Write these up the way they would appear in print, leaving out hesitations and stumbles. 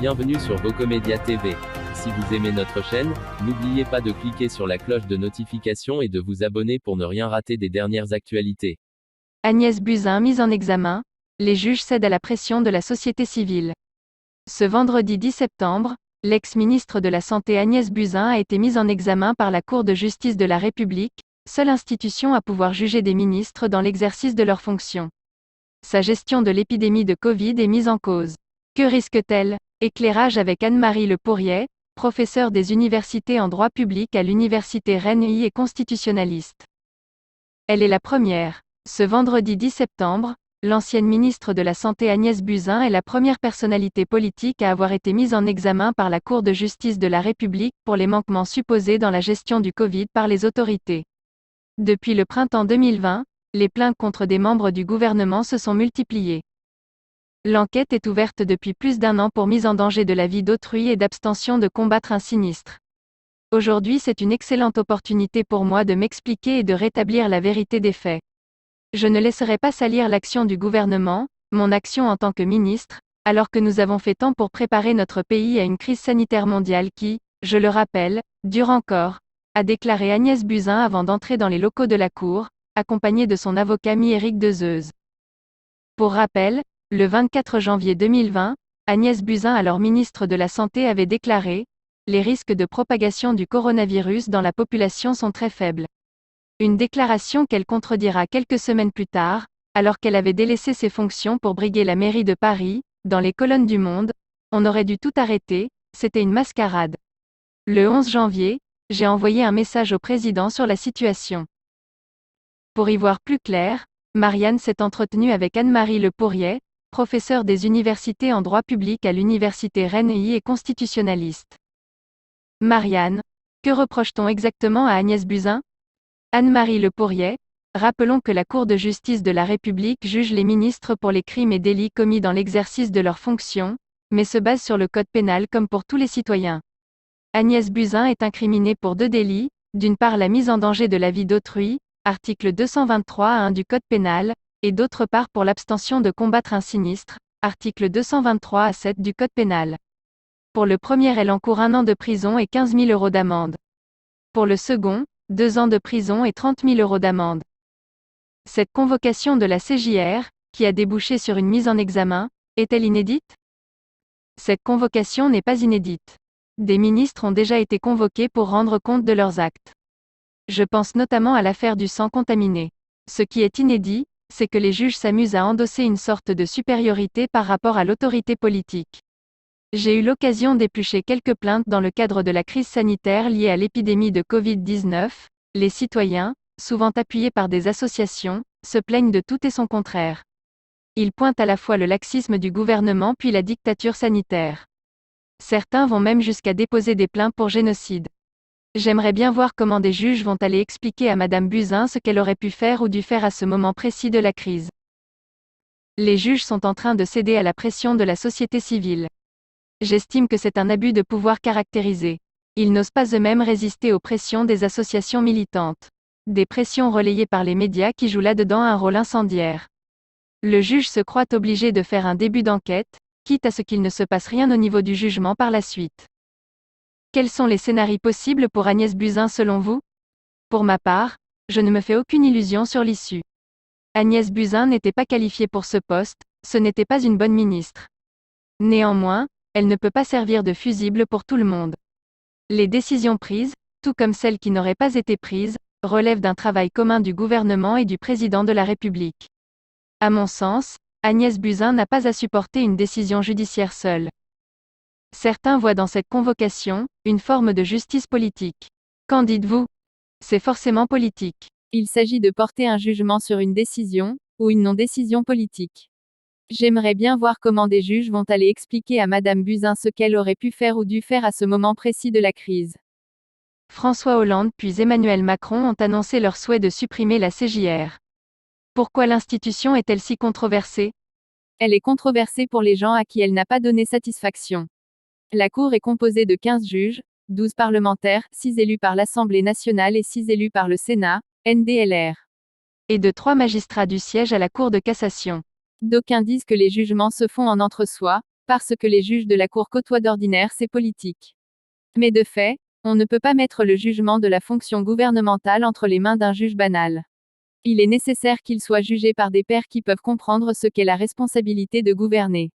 Bienvenue sur Vocomédia TV. Si vous aimez notre chaîne, n'oubliez pas de cliquer sur la cloche de notification et de vous abonner pour ne rien rater des dernières actualités. Agnès Buzyn mise en examen, les juges cèdent à la pression de la société civile. Ce vendredi 10 septembre, l'ex-ministre de la Santé Agnès Buzyn a été mise en examen par la Cour de justice de la République, seule institution à pouvoir juger des ministres dans l'exercice de leurs fonctions. Sa gestion de l'épidémie de Covid est mise en cause. Que risque-t-elle? Éclairage avec Anne-Marie Le Pourriet, professeure des universités en droit public à l'université Rennes et constitutionnaliste. Elle est la première. Ce vendredi 10 septembre, l'ancienne ministre de la Santé Agnès Buzyn est la première personnalité politique à avoir été mise en examen par la Cour de justice de la République pour les manquements supposés dans la gestion du Covid par les autorités. Depuis le printemps 2020, les plaintes contre des membres du gouvernement se sont multipliées. L'enquête est ouverte depuis plus d'un an pour mise en danger de la vie d'autrui et d'abstention de combattre un sinistre. Aujourd'hui, c'est une excellente opportunité pour moi de m'expliquer et de rétablir la vérité des faits. Je ne laisserai pas salir l'action du gouvernement, mon action en tant que ministre, alors que nous avons fait tant pour préparer notre pays à une crise sanitaire mondiale qui, je le rappelle, dure encore, a déclaré Agnès Buzyn avant d'entrer dans les locaux de la Cour, accompagnée de son avocat Éric Dezeuse. Pour rappel, le 24 janvier 2020, Agnès Buzyn, alors ministre de la Santé, avait déclaré « Les risques de propagation du coronavirus dans la population sont très faibles ». Une déclaration qu'elle contredira quelques semaines plus tard, alors qu'elle avait délaissé ses fonctions pour briguer la mairie de Paris, dans les colonnes du Monde « On aurait dû tout arrêter, c'était une mascarade ». Le 11 janvier, j'ai envoyé un message au président sur la situation. Pour y voir plus clair, Marianne s'est entretenue avec Anne-Marie Le Pourriet, professeure des universités en droit public à l'université Rennes et constitutionnaliste. Marianne, que reproche-t-on exactement à Agnès Buzyn? Anne-Marie Le Pourriet, rappelons que la Cour de justice de la République juge les ministres pour les crimes et délits commis dans l'exercice de leurs fonctions, mais se base sur le code pénal comme pour tous les citoyens. Agnès Buzyn est incriminée pour deux délits, d'une part la mise en danger de la vie d'autrui, article 223-1 du code pénal, et d'autre part pour l'abstention de combattre un sinistre, article 223-7 du code pénal. Pour le premier, elle encourt 1 an de prison et 15 000 € d'amende. Pour le second, 2 ans de prison et 30 000 € d'amende. Cette convocation de la CJR, qui a débouché sur une mise en examen, est-elle inédite? Cette convocation n'est pas inédite. Des ministres ont déjà été convoqués pour rendre compte de leurs actes. Je pense notamment à l'affaire du sang contaminé. Ce qui est inédit, c'est que les juges s'amusent à endosser une sorte de supériorité par rapport à l'autorité politique. J'ai eu l'occasion d'éplucher quelques plaintes dans le cadre de la crise sanitaire liée à l'épidémie de Covid-19. Les citoyens, souvent appuyés par des associations, se plaignent de tout et son contraire. Ils pointent à la fois le laxisme du gouvernement puis la dictature sanitaire. Certains vont même jusqu'à déposer des plaintes pour génocide. J'aimerais bien voir comment des juges vont aller expliquer à Madame Buzyn ce qu'elle aurait pu faire ou dû faire à ce moment précis de la crise. Les juges sont en train de céder à la pression de la société civile. J'estime que c'est un abus de pouvoir caractérisé. Ils n'osent pas eux-mêmes résister aux pressions des associations militantes. Des pressions relayées par les médias qui jouent là-dedans un rôle incendiaire. Le juge se croit obligé de faire un début d'enquête, quitte à ce qu'il ne se passe rien au niveau du jugement par la suite. Quels sont les scénarios possibles pour Agnès Buzyn selon vous? Pour ma part, je ne me fais aucune illusion sur l'issue. Agnès Buzyn n'était pas qualifiée pour ce poste, ce n'était pas une bonne ministre. Néanmoins, elle ne peut pas servir de fusible pour tout le monde. Les décisions prises, tout comme celles qui n'auraient pas été prises, relèvent d'un travail commun du gouvernement et du président de la République. À mon sens, Agnès Buzyn n'a pas à supporter une décision judiciaire seule. Certains voient dans cette convocation une forme de justice politique. Qu'en dites-vous? C'est forcément politique. Il s'agit de porter un jugement sur une décision, ou une non-décision politique. J'aimerais bien voir comment des juges vont aller expliquer à Madame Buzyn ce qu'elle aurait pu faire ou dû faire à ce moment précis de la crise. François Hollande puis Emmanuel Macron ont annoncé leur souhait de supprimer la CJR. Pourquoi l'institution est-elle si controversée? Elle est controversée pour les gens à qui elle n'a pas donné satisfaction. La Cour est composée de 15 juges, 12 parlementaires, 6 élus par l'Assemblée nationale et 6 élus par le Sénat, NDLR. Et de 3 magistrats du siège à la Cour de cassation. D'aucuns disent que les jugements se font en entre-soi, parce que les juges de la Cour côtoient d'ordinaire ces politiques. Mais de fait, on ne peut pas mettre le jugement de la fonction gouvernementale entre les mains d'un juge banal. Il est nécessaire qu'il soit jugé par des pairs qui peuvent comprendre ce qu'est la responsabilité de gouverner.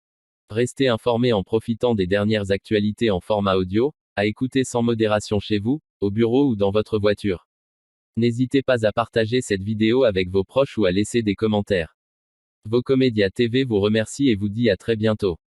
Restez informés en profitant des dernières actualités en format audio, à écouter sans modération chez vous, au bureau ou dans votre voiture. N'hésitez pas à partager cette vidéo avec vos proches ou à laisser des commentaires. Vos Comédia TV vous remercie et vous dit à très bientôt.